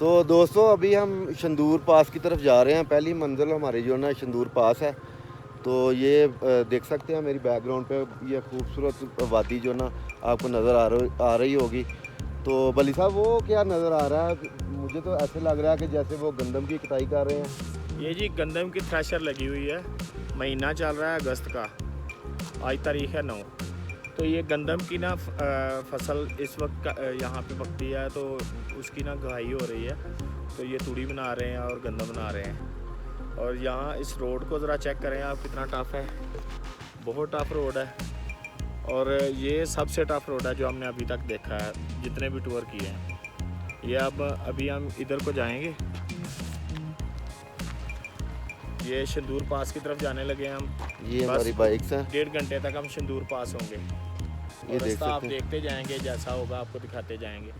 तो दोस्तों अभी हम शंदूर पास की तरफ जा रहे हैं। पहली मंजिल हमारी जो है ना शंदूर पास है। तो ये देख सकते हैं मेरी बैकग्राउंड पे ये खूबसूरत वादी जो ना आपको नज़र आ रही होगी। तो बली साहब वो क्या नज़र आ रहा है? मुझे तो ऐसे लग रहा है कि जैसे वो गंदम की कटाई कर रहे हैं। ये जी गंदम की थ्रेशर लगी हुई है। महीना चल रहा है अगस्त का, आज तारीख है 9। तो ये गंदम की ना फसल इस वक्त यहाँ पे पकती है, तो उसकी ना घाई हो रही है। तो ये तूड़ी बना रहे हैं और गंदम बना रहे हैं। और यहाँ इस रोड को ज़रा चेक करें आप, कितना टफ़ है। बहुत टफ़ रोड है। और ये सबसे टफ़ रोड है जो हमने अभी तक देखा है, जितने भी टूर किए हैं। ये अब अभी हम इधर को जाएंगे, ये शंदूर पास की तरफ जाने लगे हम। ये बस हमारी बाइक्स हैं। 1.5 घंटे तक हम शंदूर पास होंगे। ये और देख रास्ता आप सकते हैं। देखते जाएंगे, जैसा होगा आपको दिखाते जाएंगे।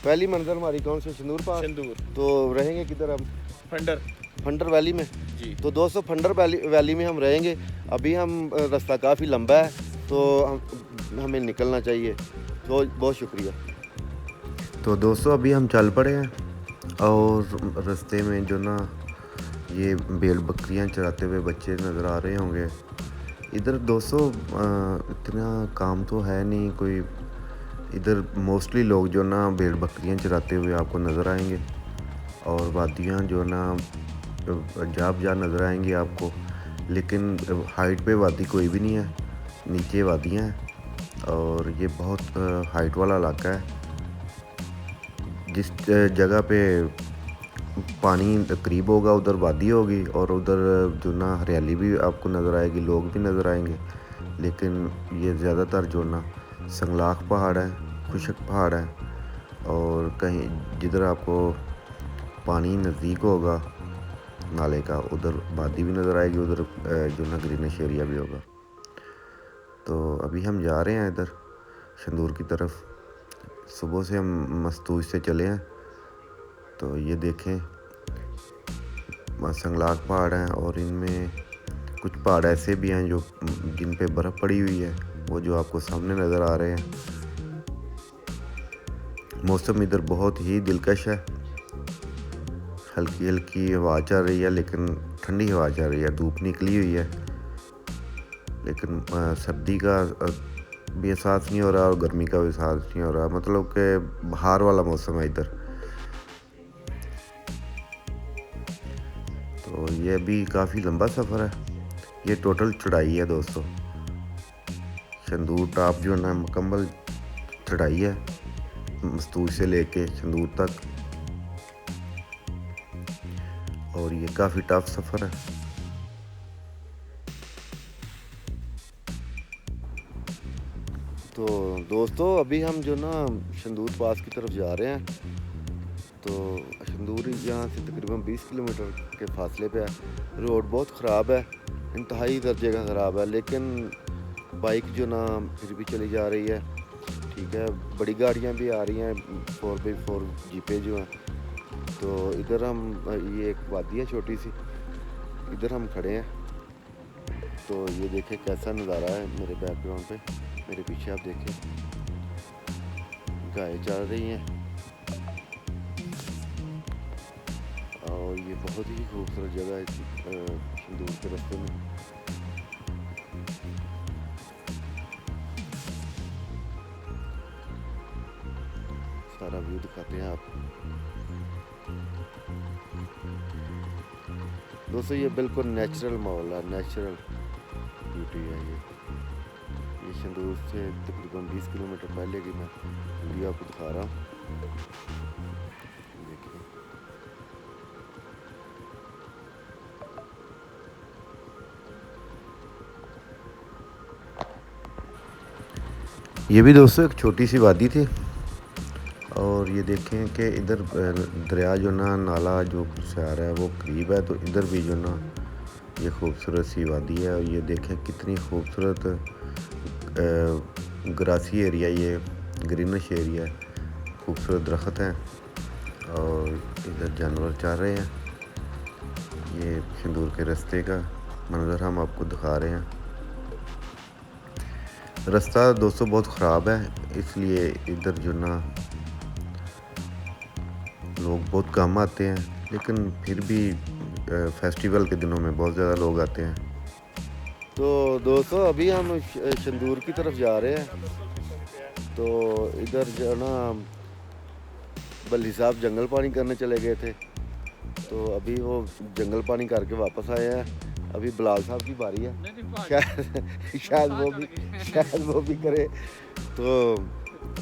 पहली मंजिल हमारी कौन सी? शंदूर पास। शंदूर तो रहेंगे किधर हम? फंडर फंडर वैली में। जी। तो दोस्तों फंडर वैली में हम रहेंगे। अभी हम रास्ता काफ़ी लंबा है तो हमें निकलना चाहिए। तो बहुत शुक्रिया। तो दोस्तों अभी हम चल पड़े हैं और रास्ते में जो ना ये भेड़ बकरियां चराते हुए बच्चे नज़र आ रहे होंगे। इधर दोस्तों इतना काम तो है नहीं कोई। इधर मोस्टली लोग जो ना भेड़ बकरियां चराते हुए आपको नज़र आएंगे और वादियाँ जो ना जाब जा नज़र आएंगी आपको। लेकिन हाइट पे वादी कोई भी नहीं है, नीचे वादियाँ हैं और ये बहुत हाइट वाला इलाका है। जिस जगह पे पानी करीब होगा उधर वादी होगी और उधर जो ना हरियाली भी आपको नज़र आएगी, लोग भी नज़र आएंगे। लेकिन ये ज़्यादातर जो ना संगलाख पहाड़ है, खुशक पहाड़ है और कहीं जिधर आपको पानी नज़दीक होगा नाले का उधर वादी भी नज़र आएगी, उधर जो ना ग्रीनिश एरिया भी होगा। तो अभी हम जा रहे हैं इधर शंदूर की तरफ। सुबह से हम मस्तूज से चले हैं। तो ये देखें संगलाख पहाड़ हैं और इनमें कुछ पहाड़ ऐसे भी हैं जो जिन पे बर्फ़ पड़ी हुई है, वो जो आपको सामने नज़र आ रहे हैं। मौसम इधर बहुत ही दिलकश है। हल्की हल्की हवा चल रही है, लेकिन ठंडी हवा चल रही है। धूप निकली हुई है लेकिन सर्दी का भी एहसास नहीं हो रहा और गर्मी का भी एहसास नहीं हो रहा। मतलब कि बाहर वाला मौसम है इधर। तो ये भी काफ़ी लंबा सफ़र है। ये टोटल चढ़ाई है दोस्तों। शंदूर टॉप जो है ना मुकम्मल चढ़ाई है, मस्तूज से लेके शंदूर तक। और ये काफ़ी टफ सफ़र है। तो दोस्तों अभी हम जो ना शंदूर पास की तरफ जा रहे हैं। तो शंदूर यहाँ से तकरीबन 20 किलोमीटर के फासले पे है। रोड बहुत ख़राब है, इंतहाई दर्जे का ख़राब है, लेकिन बाइक जो ना फिर भी चली जा रही है। ठीक है, बड़ी गाड़ियाँ भी आ रही हैं, 4x4 जीपें जो हैं। तो इधर हम ये एक वादी है छोटी सी, इधर हम खड़े हैं। तो ये देखें कैसा नज़ारा है मेरे बैकग्राउंड पे। मेरे पीछे आप देखें गायें चल रही हैं और ये बहुत ही खूबसूरत जगह है शंदूर के रास्ते में। सारा व्यू दिखाते हैं आप दोस्तों। ये बिल्कुल नेचुरल माहौल है, नेचुरल ब्यूटी है ये शंदूर से तकरीबन 20 किलोमीटर पहले की मैं वीडियो आपको दिखा रहा हूँ। देखिए ये भी दोस्तों एक छोटी सी वादी थी। और ये देखें कि इधर दरिया जो ना नाला जो से आ रहा है वो करीब है। तो इधर भी जो ना ये खूबसूरत सी वादी है। और ये देखें कितनी खूबसूरत ग्रासी एरिया, ये ग्रीनिश एरिया है, खूबसूरत दरख्त हैं और इधर जानवर चल रहे हैं। ये शंदूर के रास्ते का मंज़र हम आपको दिखा रहे हैं। रास्ता दोस्तों बहुत ख़राब है, इसलिए इधर जो ना लोग बहुत कम आते हैं, लेकिन फिर भी फेस्टिवल के दिनों में बहुत ज़्यादा लोग आते हैं। तो दोस्तों अभी हम शंदूर की तरफ जा रहे हैं। तो इधर जो ना बल्ली साहब जंगल पानी करने चले गए थे, तो अभी वो जंगल पानी करके वापस आए हैं। अभी बिलाल साहब की बारी है, शायद वो भी करे। तो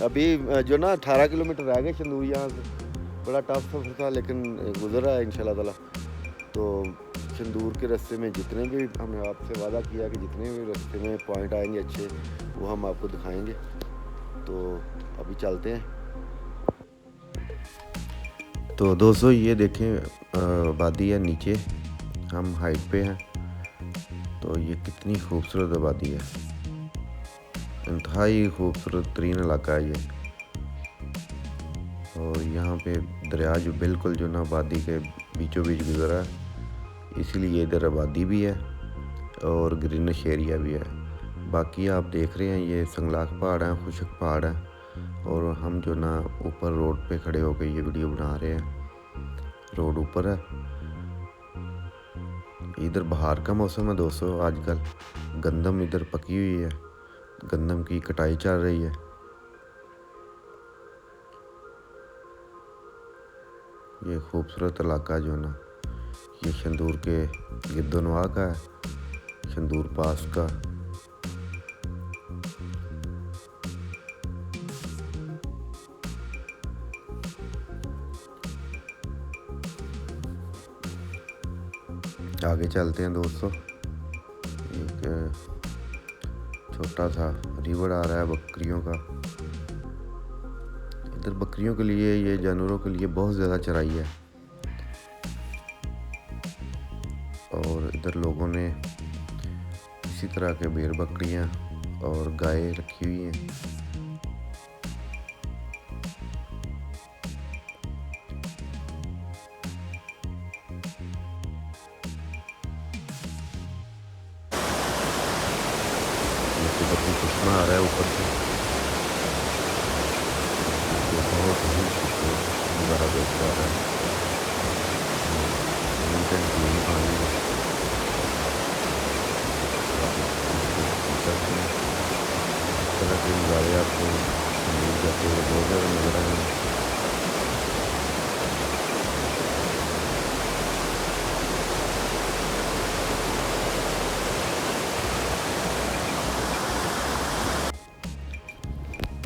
अभी जो ना 18 किलोमीटर रह गए शंदूर यहाँ से। बड़ा टफ सफ़र था, लेकिन गुजर रहा है इंशाल्लाह ताला। तो शंदूर के रास्ते में जितने भी, हमने आपसे वादा किया कि जितने भी रास्ते में पॉइंट आएंगे अच्छे, वो हम आपको दिखाएंगे। तो अभी चलते हैं। तो दोस्तों ये देखें, आबादी है नीचे, हम हाइट पे हैं। तो ये कितनी खूबसूरत आबादी है, इंतहाई खूबसूरत तरीन इलाका है ये। और यहाँ पे दरिया जो बिल्कुल जो ना आबादी के बीचों बीच गुजरा है, इसीलिए इधर आबादी भी है और ग्रीनिश एरिया भी है। बाकी आप देख रहे हैं ये संगलाख पहाड़ हैं, खुशक पहाड़ हैं, और हम जो ना ऊपर रोड पे खड़े होकर ये वीडियो बना रहे हैं। रोड ऊपर है। इधर बहार का मौसम है दोस्तों आजकल। गंदम इधर पकी हुई है, गंदम की कटाई चल रही है। ये खूबसूरत इलाका जो ना, ये शंदूर के गिरदोनवा का है, शंदूर पास का। आगे चलते हैं दोस्तों। एक छोटा सा रिवर आ रहा है बकरियों का। इधर बकरियों के लिए, ये जानवरों के लिए बहुत ज़्यादा चराई है। और इधर लोगों ने इसी तरह के भेड़ बकरियां और गाय रखी हुई हैं। कुदरती चश्मा आ रहा है ऊपर से, तो बहुत ही खूबसूरत नज़ारा देख आ रहा है। नीट एंड क्लीन पानी है। इस तरह के नज़ारे आपको मिल जाते हुए बहुत ज़्यादा नज़र आएंगे।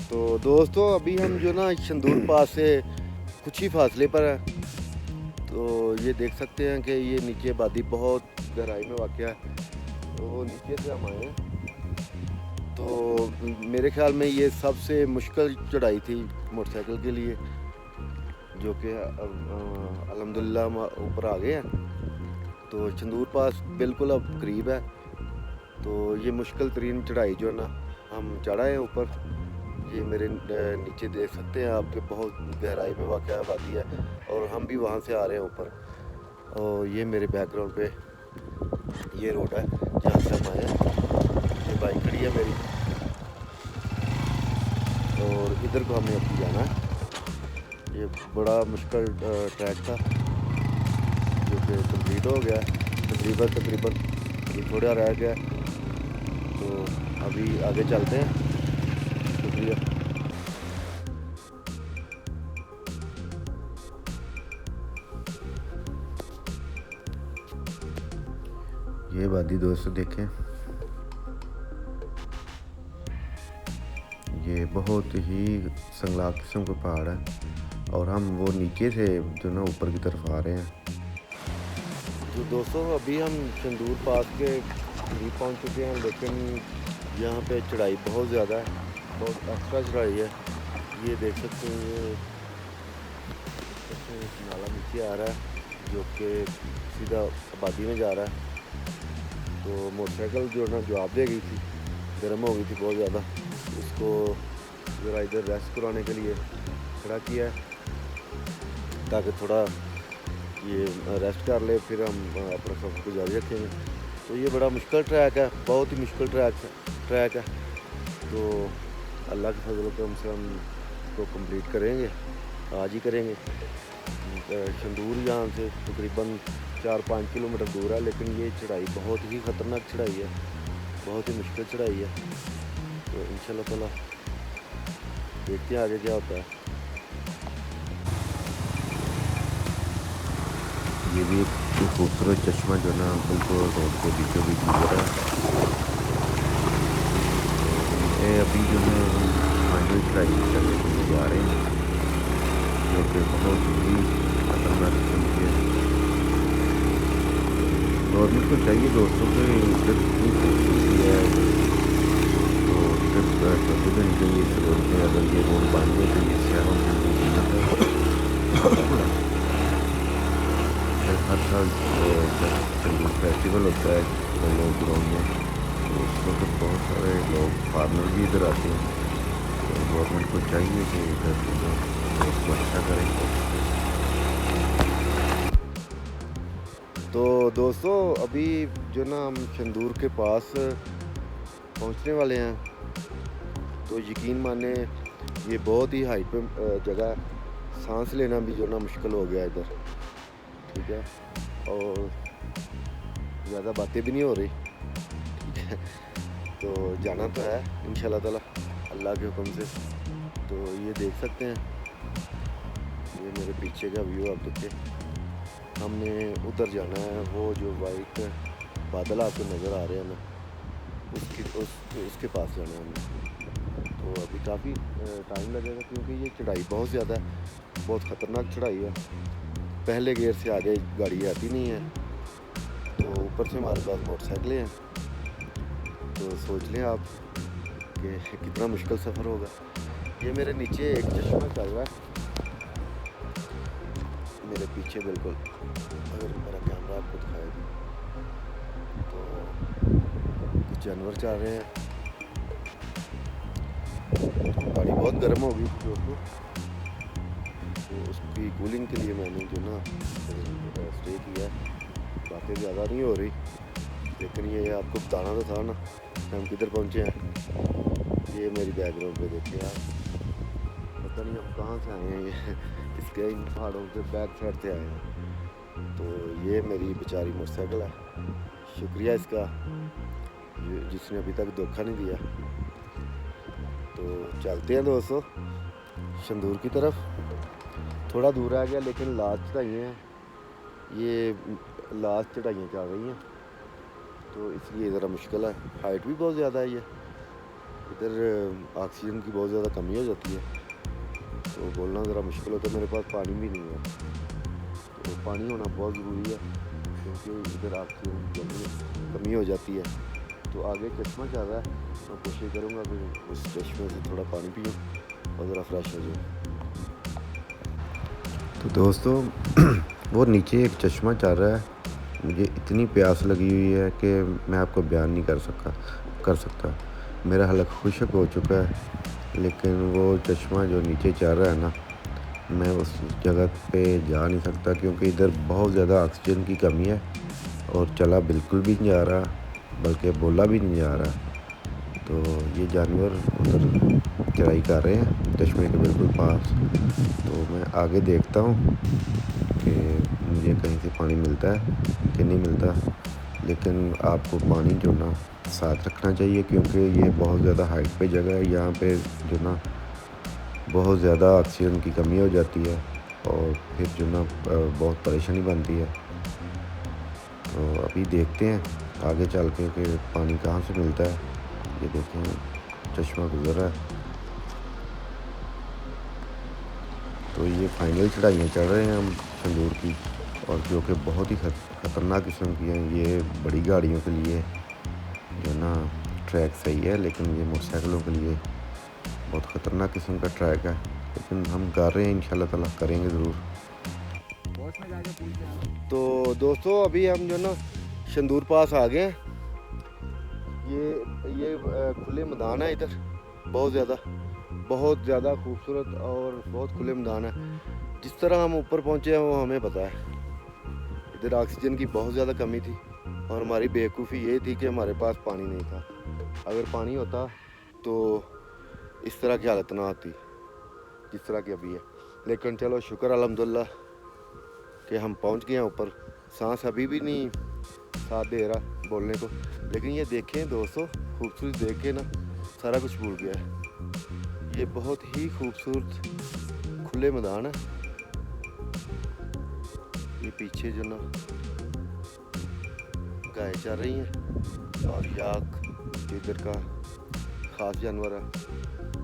तो दोस्तों अभी हम जो ना शंदूर पास से कुछ ही फासले पर है। तो ये देख सकते हैं कि ये नीचे आबादी बहुत गहराई में वाक़ है। तो नीचे से हम आए हैं। तो मेरे ख्याल में ये सबसे मुश्किल चढ़ाई थी मोटरसाइकिल के लिए, जो कि अल्हम्दुलिल्लाह हम ऊपर आ गए हैं। तो शंदूर पास बिल्कुल अब करीब है। तो ये मुश्किल तरीन चढ़ाई जो है ना, हम चढ़ाए हैं ऊपर। ये मेरे नीचे देख सकते हैं आपके, बहुत गहराई में वाक़ आबादी है, और हम भी वहाँ से आ रहे हैं ऊपर। और ये मेरे बैकग्राउंड पे ये रोड है जहाँ से हम आए हैं। ये बाइक खड़ी है मेरी, और इधर को हमें अपनी जाना है। ये बड़ा मुश्किल ट्रैक था जो कि कंप्लीट हो गया तकरीबन अभी थोड़ा रह गया। तो अभी आगे चलते हैं। शुक्रिया। ये वादी दोस्तों देखें, ये बहुत ही संगलाब किस्म का पहाड़ है, और हम वो नीचे से जो ना ऊपर की तरफ आ रहे हैं। तो दोस्तों अभी हम शंदूर पास के करीब पहुंच चुके हैं, लेकिन यहाँ पे चढ़ाई बहुत ज़्यादा है, बहुत एक्स्ट्रा चढ़ाई है। ये देख सकते हैं, ये नाला नीचे आ रहा है जो कि सीधा आबादी में जा रहा है। तो मोटरसाइकिल जो ना जवाब दे गई थी, गर्म हो गई थी बहुत ज़्यादा। उसको ज़रा इधर रेस्ट कराने के लिए खड़ा किया है, ताकि थोड़ा ये रेस्ट कर ले, फिर हम अपना सफ़र को जारी रखेंगे। तो ये बड़ा मुश्किल ट्रैक है, बहुत ही मुश्किल ट्रैक है। तो अल्लाह के फजल करम से हम इसको कंप्लीट करेंगे, आज ही करेंगे। शंदूर यहाँ से तकरीबन 4-5 किलोमीटर दूर है, लेकिन ये चढ़ाई बहुत ही ख़तरनाक चढ़ाई है, बहुत ही मुश्किल चढ़ाई है। तो इंशाल्लाह ताला देखते हैं आगे क्या होता है। ये भी एक खूबसूरत चश्मा जो ना बिल्कुल रोड के बीचों बीच गुजर रहा है। ये अभी जो है हम फाइनल चढ़ाई करने के लिए जा रहे हैं, जो कि बहुत ही खतरनाक किस्म की है। गवर्नमेंट को चाहिए दोस्तों कि इधर इतनी खूबसूरती है, तो इधर छोटे दिन के लिए इस रोड पर अगर ये रोड बन गए तो ये शहरों की हर साल जब संगीत फेस्टिवल होता है लोग ग्राउंड में, तो उस वक्त बहुत सारे लोग फार्मर भी इधर आते हैं। तो गवर्नमेंट को चाहिए कि इधर को अच्छा करें। तो दोस्तों अभी जो ना हम शंदूर के पास पहुंचने वाले हैं, तो यकीन माने ये बहुत ही हाइट पे जगह है, सांस लेना भी जो ना मुश्किल हो गया इधर, ठीक है, और ज़्यादा बातें भी नहीं हो रही, ठीक है। तो जाना तो है इंशाल्लाह ताला अल्लाह के हुक्म से। तो ये देख सकते हैं, ये मेरे पीछे का व्यू आप देखिए। हमने उधर जाना है, वो जो वाइट बादल आपको नज़र आ रहे हैं ना, उसके पास जाना है हमें। तो अभी काफ़ी टाइम लगेगा, क्योंकि ये चढ़ाई बहुत ज़्यादा है, बहुत ख़तरनाक चढ़ाई है। पहले गियर से आगे गाड़ी आती नहीं है, तो ऊपर से हमारे पास मोटरसाइकिलें हैं, तो सोच लें आप कि कितना मुश्किल सफ़र होगा। ये मेरे नीचे एक चश्मा चल रहा है, मेरे पीछे बिल्कुल, अगर मेरा कैमरा आपको दिखाएगा तो कुछ जानवर चल रहे हैं। गाड़ी बहुत गर्म होगी दोस्तों, तो उसकी कूलिंग के लिए मैंने जो ना स्टे किया है। बातें ज़्यादा नहीं हो रही, लेकिन ये आपको बताना तो था ना हम किधर पहुँचे हैं। ये मेरी बैकग्राउंड पे देखिए आप, पता नहीं हम कहाँ से आए हैं, ये इसके इन पहाड़ों के बैक साइड से आए हैं। तो ये मेरी बेचारी मोटरसाइकिल है, शुक्रिया इसका जिसने अभी तक धोखा नहीं दिया। तो चलते हैं दोस्तों शंदूर की तरफ। थोड़ा दूर आ गया, लेकिन लास्ट चढ़ाइयाँ हैं, ये लास्ट चढ़ाइयाँ चल रही हैं, तो इसलिए ज़रा मुश्किल है। हाइट भी बहुत ज़्यादा है, ये इधर ऑक्सीजन की बहुत ज़्यादा कमी हो जाती है, तो बोलना ज़रा मुश्किल होता है। मेरे पास पानी भी नहीं है, तो पानी होना बहुत ज़रूरी है, क्योंकि इधर ऑक्सीजन की कमी हो जाती है। तो आगे चश्मा चल रहा है, मैं कोशिश करूँगा कि उस चश्मे से थोड़ा पानी पीऊँ और ज़रा फ्रेश हो जाऊँ। तो दोस्तों वो नीचे एक चश्मा चल रहा है, मुझे इतनी प्यास लगी हुई है कि मैं आपको बयान नहीं कर सकता। मेरा हलक खुश्क हो चुका है, लेकिन वो चश्मा जो नीचे चल रहा है ना, मैं उस जगह पे जा नहीं सकता, क्योंकि इधर बहुत ज़्यादा ऑक्सीजन की कमी है और चला बिल्कुल भी नहीं जा रहा, बल्कि बोला भी नहीं जा रहा। तो ये जानवर उधर चढ़ाई कर रहे हैं चश्मे के बिल्कुल पास। तो मैं आगे देखता हूँ कि मुझे कहीं से पानी मिलता है कि नहीं मिलता, लेकिन आपको पानी जो ना साथ रखना चाहिए, क्योंकि ये बहुत ज़्यादा हाइट पे जगह है। यहाँ पे जो ना बहुत ज़्यादा ऑक्सीजन की कमी हो जाती है, और फिर जो ना बहुत परेशानी बनती है। तो अभी देखते हैं आगे चल के कि पानी कहाँ से मिलता है। ये देखें चश्मा गुजर रहा है, तो ये फाइनल चढ़ाइयाँ चढ़ रहे हैं हम शंदूर की, और जो कि बहुत ही ख़तरनाक किस्म की हैं। ये बड़ी गाड़ियों के लिए जो ना ट्रैक सही है, लेकिन ये मोटरसाइकिलों के लिए बहुत ख़तरनाक किस्म का ट्रैक है, लेकिन हम कर रहे हैं, इंशाल्लाह ताला करेंगे ज़रूर। तो दोस्तों अभी हम जो ना शंदूर पास आ गए हैं। ये खुले मैदान है इधर, बहुत ज़्यादा खूबसूरत और बहुत खुले मैदान है। जिस तरह हम ऊपर पहुँचे हैं वो हमें पता है। इधर ऑक्सीजन की बहुत ज़्यादा कमी थी, और हमारी बेवकूफ़ी ये थी कि हमारे पास पानी नहीं था। अगर पानी होता तो इस तरह की हालत ना होती जिस तरह की अभी है। लेकिन चलो शुक्र अल्हम्दुलिल्लाह कि हम पहुंच गए हैं ऊपर। सांस अभी भी नहीं साथ दे रहा बोलने को, लेकिन ये देखें दोस्तों, खूबसूरती देख के ना सारा कुछ भूल गया है। ये बहुत ही खूबसूरत खुले मैदान है। ये पीछे जो ना गाय चल रही हैं और याक इधर का ख़ास जानवर है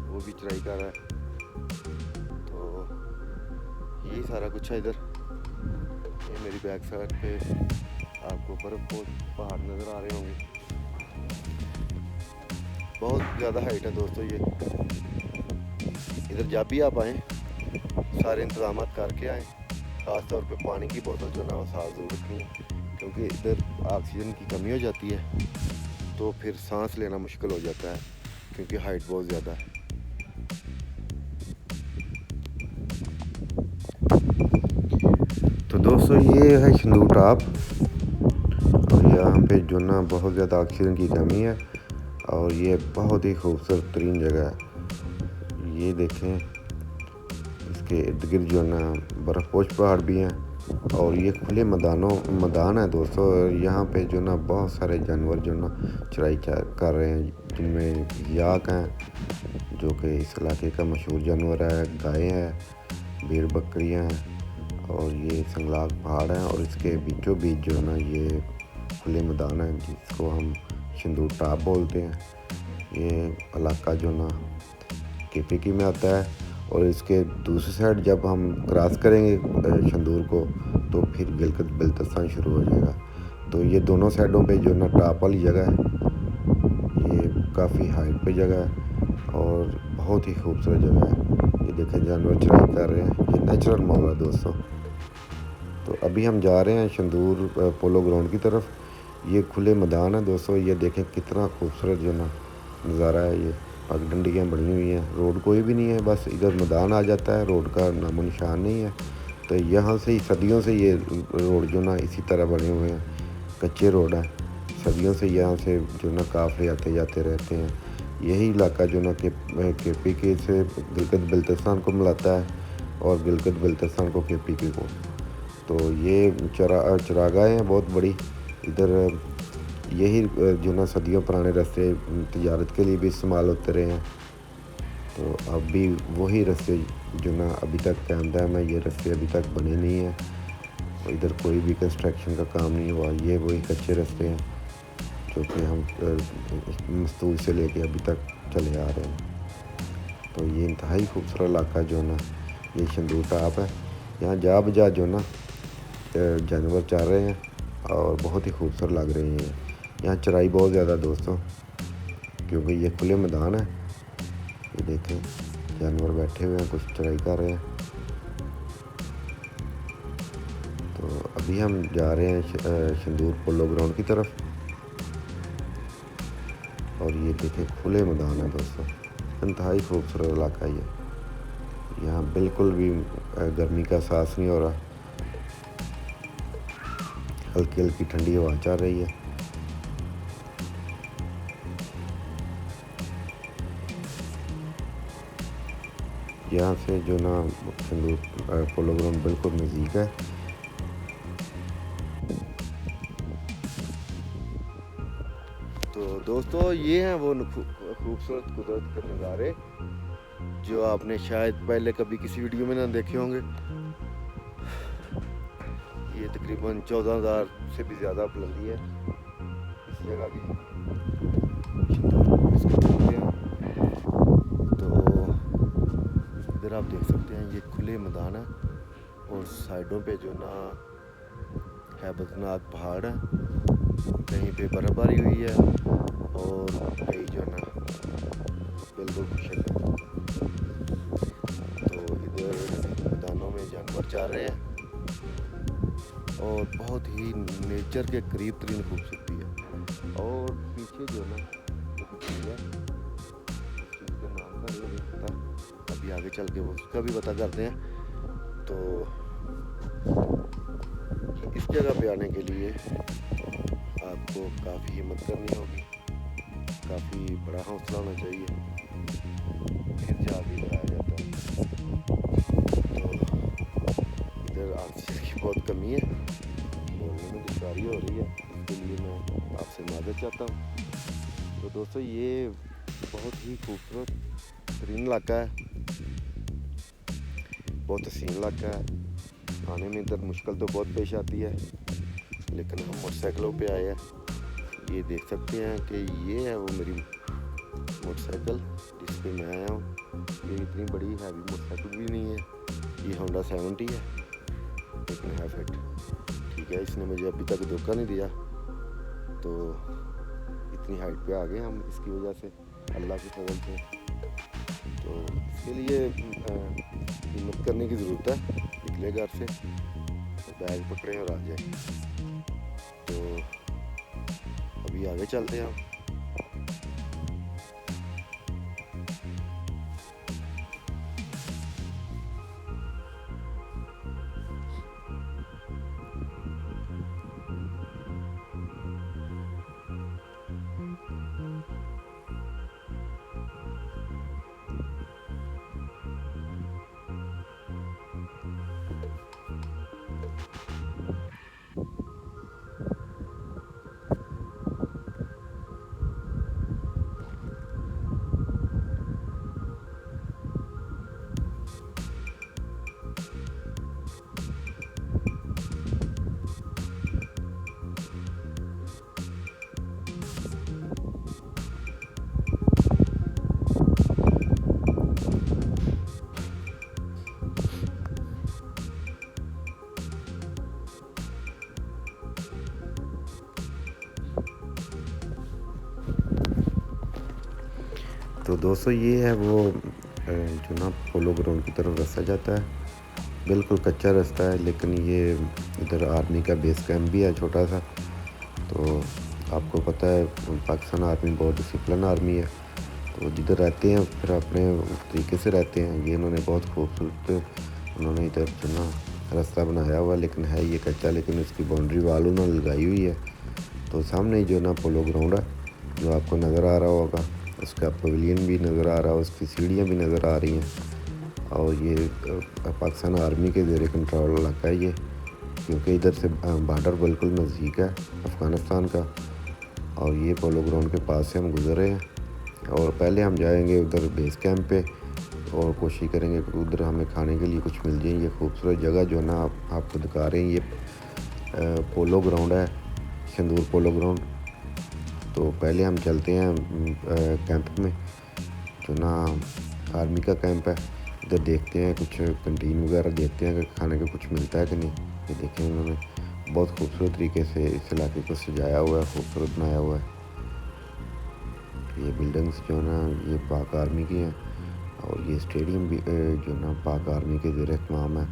वो भी चराई कर रहा है। तो यही सारा कुछ है इधर। ये मेरी बैक साइड पे आपको बर्फ को पहाड़ नज़र आ रहे होंगे। बहुत ज़्यादा हाइट है दोस्तों ये। इधर जब भी आप आएँ सारे इंतजाम करके आएँ। ख़ास तौर पे पानी की बोतल जो ना वो साथ ज़रूर रखनी है, क्योंकि इधर ऑक्सीजन की कमी हो जाती है तो फिर सांस लेना मुश्किल हो जाता है, क्योंकि हाइट बहुत ज़्यादा है। तो दोस्तों ये है शंदूर टॉप और यहाँ पे जो ना बहुत ज़्यादा ऑक्सीजन की कमी है और ये बहुत ही खूबसूरत तरीन जगह है। ये देखें, इसके इर्द गिर्द जो ना बर्फ़पोश पहाड़ भी हैं और ये खुले मैदान है दोस्तों। यहाँ पे जो ना बहुत सारे जानवर जो ना चराई कर रहे हैं, जिनमें याक हैं जो कि इस इलाके का मशहूर जानवर है, गाय हैं, भेड़ बकरियाँ हैं और ये संगलाग पहाड़ है और इसके बीचों बीच जो ना ये खुले मैदान है जिसको हम शंदूर टॉप बोलते हैं। ये इलाका जो ना KPK में आता है और इसके दूसरी साइड जब हम क्रॉस करेंगे शंदूर को तो फिर गिलगित बल्तिस्तान शुरू हो जाएगा। तो ये दोनों साइडों पे जो ना टॉप वाली जगह है, ये काफ़ी हाइट पे जगह है और बहुत ही खूबसूरत जगह है। ये देखें जानवर चराई कर रहे हैं, ये नेचुरल माहौल है दोस्तों। तो अभी हम जा रहे हैं शंदूर पोलो ग्राउंड की तरफ। ये खुले मैदान है दोस्तों। ये देखें कितना खूबसूरत जो ना नज़ारा है। ये पगडंडियाँ बनी हुई हैं, रोड कोई भी नहीं है, बस इधर मैदान आ जाता है, रोड का नामो निशान नहीं है। तो यहाँ से ही सदियों से ये रोड जो ना इसी तरह बने हुए हैं, कच्चे रोड हैं। सदियों से यहाँ से जो ना काफ़िले आते जाते रहते हैं। यही इलाका जो ना KPK से गिलगित बल्तिस्तान को मिलाता है और गिलगित बल्तिस्तान को KPK को। तो ये चरागाहें हैं बहुत बड़ी इधर। यही जो ना सदियों पुराने रास्ते तिजारत के लिए भी इस्तेमाल होते रहे हैं। तो अब भी वही रास्ते जो ना अभी तक कायम है, ये रास्ते अभी तक बने नहीं हैं और इधर कोई भी कंस्ट्रक्शन का काम नहीं हुआ। ये वही कच्चे रास्ते हैं जो कि हम मस्तूर से लेके अभी तक चले आ रहे हैं। तो ये इंतहाई खूबसूरत इलाका जो ना ये शंदूर टॉप है। यहाँ जा बजा जो ना जानवर चल रहे हैं और बहुत ही खूबसूरत लग रहे हैं। यहाँ चराई बहुत ज़्यादा दोस्तों, क्योंकि ये खुले मैदान है। ये देखें जानवर बैठे हुए हैं, कुछ चराई कर रहे हैं। तो अभी हम जा रहे हैं शंदूर पोलो ग्राउंड की तरफ और ये देखें खुले मैदान है दोस्तों। इंतहाई खूबसूरत इलाका ये। यहाँ बिल्कुल भी गर्मी का एहसास नहीं हो रहा। हल्की हल्की ठंडी हवा चल रही है। यहाँ से जो ना शंदूर पोलो ग्राउंड बिल्कुल नज़दीक है। तो दोस्तों ये हैं वो खूबसूरत कुदरत के नज़ारे जो आपने शायद पहले कभी किसी वीडियो में ना देखे होंगे। ये तकरीबन 14,000 से भी ज़्यादा बुलंदी है इस जगह की। तो इधर आप देख सकते हैं ये खुले मैदान है और साइडों पे जो ना हैबतनाक पहाड़ है, कहीं पे बर्फबारी हुई है और कहीं जो ना बिल्कुल खुशक है। तो इधर मैदानों में जानवर चल रहे हैं और बहुत ही नेचर के करीब तरीन खूबसूरती है। और पीछे जो ना का नाम का नहीं पता, अभी आगे चल के उसका भी पता करते हैं। तो इस जगह पे आने के लिए आपको काफ़ी हिम्मत करनी होगी, काफ़ी बड़ा हौसला होना चाहिए, फिर जाके इधर आ जाता है। तो इधर इधर ऑक्सीजन की बहुत कमी है, बोलने में दुश्वारी हो रही है, इसके लिए मैं आपसे माजरत चाहता हूँ। तो दोस्तों ये बहुत ही खूबसूरत तरीन इलाका है, बहुत हसीन इलाका है। आने में इधर मुश्किल तो बहुत पेश आती है, लेकिन हम मोटरसाइकिलों पे आए हैं। ये देख सकते हैं कि ये है वो मेरी मोटरसाइकिल जिस पे मैं आया हूँ। ये इतनी बड़ी हैवी मोटरसाइकिल भी नहीं है, ये होंडा 70 है, लेकिन है फिट। ठीक है, इसने मुझे अभी तक धोखा नहीं दिया। तो इतनी हाइट पे आ गए हम इसकी वजह से, अल्लाह के फजल से। तो इसके लिए हिम्मत करने की ज़रूरत है, निकले घर से तो बैग पकड़े और आ जाए। तो अभी आगे चलते हैं हम। तो दोस्तों ये है वो जो ना पोलो ग्राउंड की तरफ रास्ता जाता है। बिल्कुल कच्चा रास्ता है, लेकिन ये इधर आर्मी का बेस कैंप भी है छोटा सा। तो आपको पता है पाकिस्तान आर्मी बहुत डिसिप्लिन आर्मी है, तो जिधर रहते हैं फिर अपने तरीके से रहते हैं। ये इन्होंने बहुत खूबसूरत उन्होंने इधर जो ना रास्ता बनाया हुआ, लेकिन है ये कच्चा, लेकिन इसकी बाउंड्री वाल उन्होंने लगाई हुई है। तो सामने जो ना पोलो ग्राउंड है जो आपको नज़र आ रहा होगा, उसका पवेलियन भी नज़र आ रहा है, उसकी सीढ़ियाँ भी नज़र आ रही हैं। और ये पाकिस्तान आर्मी के ज़ेरे कंट्रोल इलाका है ये, क्योंकि इधर से बॉर्डर बिल्कुल नज़दीक है अफ़गानिस्तान का। और ये पोलो ग्राउंड के पास से हम गुज़र रहे हैं। और पहले हम जाएंगे उधर बेस कैंप पे और कोशिश करेंगे कि उधर हमें खाने के लिए कुछ मिल जाए। ये खूबसूरत जगह जो ना आपको दिखा रहे हैं, ये पोलो ग्राउंड है, संदूर पोलो ग्राउंड। तो पहले हम चलते हैं कैंप में, जो ना आर्मी का कैंप है। इधर देखते हैं कुछ कंटीन वगैरह, देखते हैं कि खाने का कुछ मिलता है कि नहीं। ये देखें उन्होंने बहुत खूबसूरत तरीके से इस इलाके को सजाया हुआ है, खूबसूरत बनाया हुआ है। ये बिल्डिंग्स जो ना ये पाक आर्मी की हैं, और ये स्टेडियम भी जो ना पाक आर्मी के ज़ेर इत्माम है।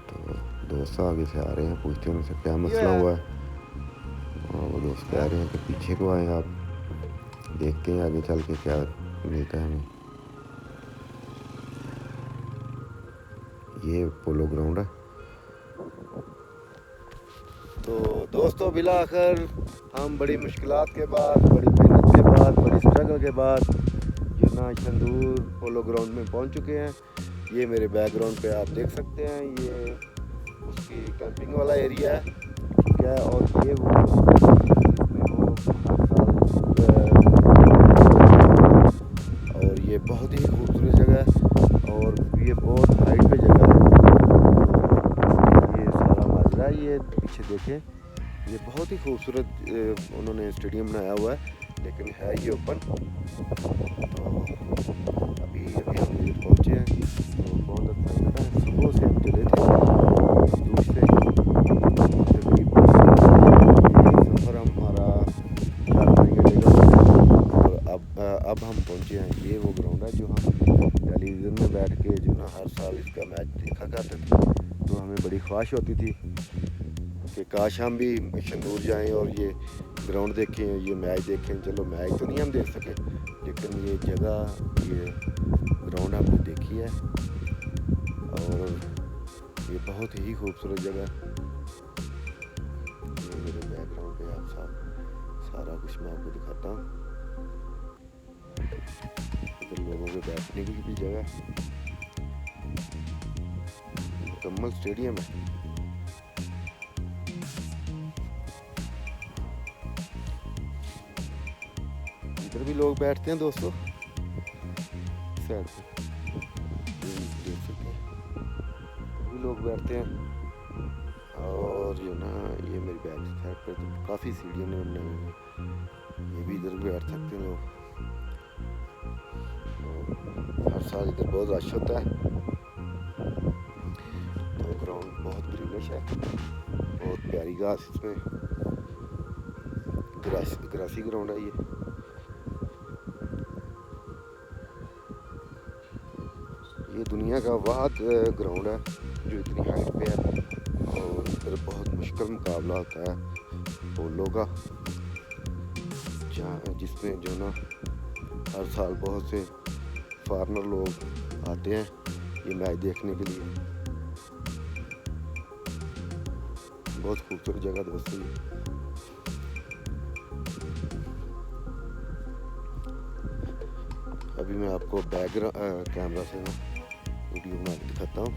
तो दोस्त आगे से आ रहे हैं, पूछते हैं उनसे क्या मसला हुआ है। और वो दोस्त कह रहे हैं कि पीछे को आए आप, देखते हैं आगे चल के क्या मिलता है हमें। ये पोलो ग्राउंड है। तो दोस्तों बिला आखिर हम बड़ी मुश्किलात के बाद, बड़ी मेहनत के बाद, बड़ी स्ट्रगल के बाद जो ना संदूर पोलो ग्राउंड में पहुंच चुके हैं। ये मेरे बैकग्राउंड पे आप देख सकते हैं, ये उसकी कैंपिंग वाला एरिया है, ठीक है। और ये वो जिसमें वो और ये बहुत ही खूबसूरत जगह है, और ये बहुत हाइट पे जगह है। ये सारा माजरा, ये पीछे देखें, ये बहुत ही खूबसूरत उन्होंने स्टेडियम बनाया हुआ है, लेकिन है ये ओपन। तो अभी हम ये पहुँचे हैं, तो बहुत अच्छा लग रहा है। सुबह से हम चले थे दूर से, तकरीबन सफ़र हमारा 4-5 घंटे का हुआ। और अब हम पहुँचे हैं। ये वो ग्राउंड है जो हम टेलीविज़न में बैठ के जो ना हर साल इसका मैच देखा करते थे। तो हमें बड़ी ख्वाहिश होती थी कि काश हम भी संदूर जाएं और ये ग्राउंड देखें, ये मैच देखें। चलो मैच तो नहीं हम देख सके, लेकिन ये जगह, ये ग्राउंड हमने देखी है, और ये बहुत ही खूबसूरत जगह। ये मेरे बैकग्राउंड पे आप सारा कुछ मैं आपको दिखाता हूँ। इधर लोगों के बैठने की भी जगह, मुकम्मल स्टेडियम है। इधर भी लोग बैठते हैं दोस्तों, साइड पे देख सकते हैं, भी लोग बैठते हैं। और ये ना, ये मेरी बैक साइड पे तो काफ़ी सीढ़ियाँ बनाई हुई हैं, ये भी इधर भी बैठ सकते हैं लोग। हर साल इधर बहुत रश होता है। तो ग्राउंड बहुत ग्रीनिश है, बहुत प्यारी घास इसमें, ग्रासी ग्राउंड है ये। ये दुनिया का वाहद ग्राउंड है जो इतनी हाइट पे है, और इधर बहुत मुश्किल मुकाबला होता है पोलो का, जिसमें जो ना हर साल बहुत से फॉरेनर लोग आते हैं ये मैच देखने के लिए। बहुत खूबसूरत जगह दोस्तों ये। अभी मैं आपको बैकग्राउंड कैमरा से ना वीडियो बना के दिखाता हूँ।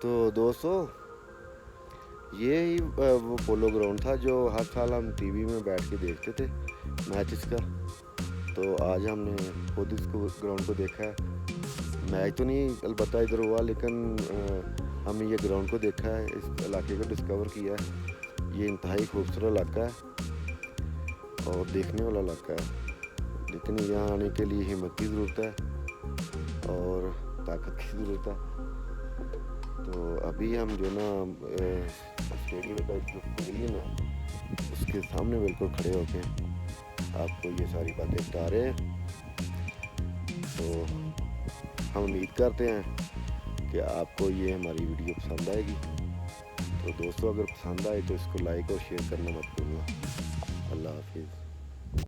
तो दोस्तों ये ही वो पोलो ग्राउंड था जो हर साल हम टीवी में बैठ के देखते थे मैचेस का। तो आज हमने खुद इसको ग्राउंड को देखा है। मैच तो नहीं अलबत्ता इधर हुआ, लेकिन हमने ये ग्राउंड को देखा है, इस इलाके को डिस्कवर किया है। ये इंतहाई खूबसूरत इलाका है और देखने वाला इलाका है, लेकिन यहाँ आने के लिए हिम्मत की ज़रूरत है और ताकत की ज़रूरत है। तो अभी हम जो ना स्टेडियम का जो पवेलियन है उसके सामने बिल्कुल खड़े होके आपको ये सारी बातें बता रहे हैं। तो हम उम्मीद करते हैं कि आपको ये हमारी वीडियो पसंद आएगी। तो दोस्तों अगर पसंद आए तो इसको लाइक और शेयर करना मत भूलना। अल्लाह हाफिज़।